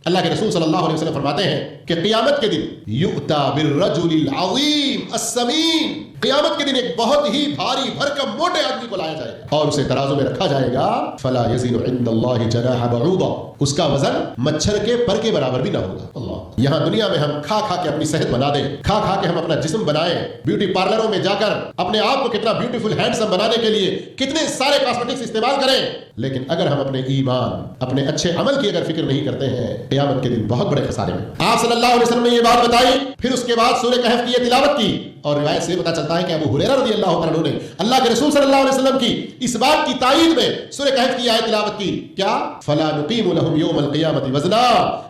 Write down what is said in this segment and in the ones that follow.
اللہ کے رسول صلی اللہ علیہ وسلم فرماتے ہیں کہ قیامت کے دن یؤتا بالرجل العظیم السمین، قیامت کے دن ایک بہت ہی بھاری بھرکم موٹے آدمی کو لایا جائے گا اور اسے ترازو میں رکھا جائے گا، فلا یزن عند اللہ جناح بعوضہ، اس کا وزن مچھر کے پر کے برابر بھی نہ ہوگا۔ اللہ، یہاں دنیا میں ہم کھا کھا کے اپنی صحت بنا دیں، کھا کھا کے ہم اپنا جسم بنائیں، بیوٹی پارلروں میں جا کر اپنے آپ کو کتنا بیوٹیفل ہینڈسم بنانے کے لیے کتنے سارے کاسمیٹکس استعمال کریں، لیکن اگر ہم اپنے ایمان، اپنے اچھے عمل کی اگر فکر نہیں کرتے ہیں، قیامت کے دن بہت بڑے خسارے میں۔ آپ صلی اللہ علیہ وسلم نے یہ بات بتائی، پھر اس کے بعد سورہ کہف کی یہ تلاوت کی، اور روایت سے پتہ چلتا ہے کہ ابو ہریرہ رضی اللہ عنہ نے اللہ کے رسول صلی اللہ علیہ وسلم کی اس بات کی تائید میں سورہ کہف کی آیت تلاوت کی، کیا؟ فلا نقیم لهم یوم القیامۃ وزنا،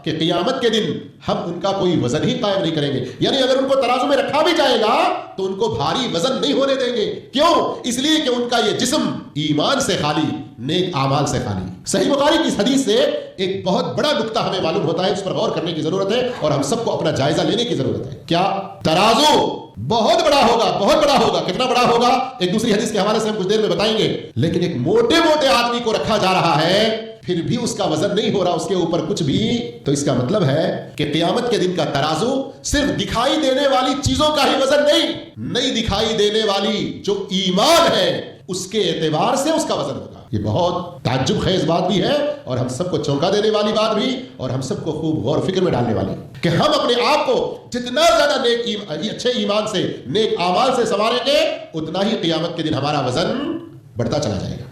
کہ قیامت کے دن ہم ان کا کوئی وزن ہی قائم نہیں کریں گے، یعنی اگر ان کو ترازو میں رکھا بھی جائے گا تو ان کو بھاری وزن نہیں ہونے دیں گے۔ کیوں؟ اس لیے کہ ان کا یہ جسم ایمان سے خالی، نیک اعمال سے خالی۔ صحیح بخاری کی اس حدیث سے ایک بہت بڑا نقطہ ہمیں معلوم ہوتا ہے، اس پر غور کرنے کی ضرورت ہے اور ہم سب کو اپنا جائزہ لینے کی ضرورت ہے۔ کیا؟ ترازو بہت بڑا ہوگا، بہت بڑا ہوگا، کتنا بڑا ہوگا ایک دوسری حدیث کے حوالے سے ہم کچھ دیر میں بتائیں گے، لیکن ایک موٹے موٹے آدمی کو رکھا جا رہا ہے، پھر بھی اس کا وزن نہیں ہو رہا اس کے اوپر کچھ بھی، تو اس کا مطلب ہے کہ قیامت کے دن کا ترازو صرف دکھائی دینے والی چیزوں کا ہی وزن نہیں دکھائی دینے والی جو ایمان ہے اس کے اعتبار سے اس کا وزن ہوگا۔ یہ بہت تعجب خیز بات بھی ہے اور ہم سب کو چونکا دینے والی بات بھی، اور ہم سب کو خوب غور و فکر میں ڈالنے والی، کہ ہم اپنے آپ کو جتنا زیادہ اچھے ایمان سے، نیک اعمال سے سنواریں گے، اتنا ہی قیامت کے دن ہمارا وزن بڑھتا چلا جائے گا۔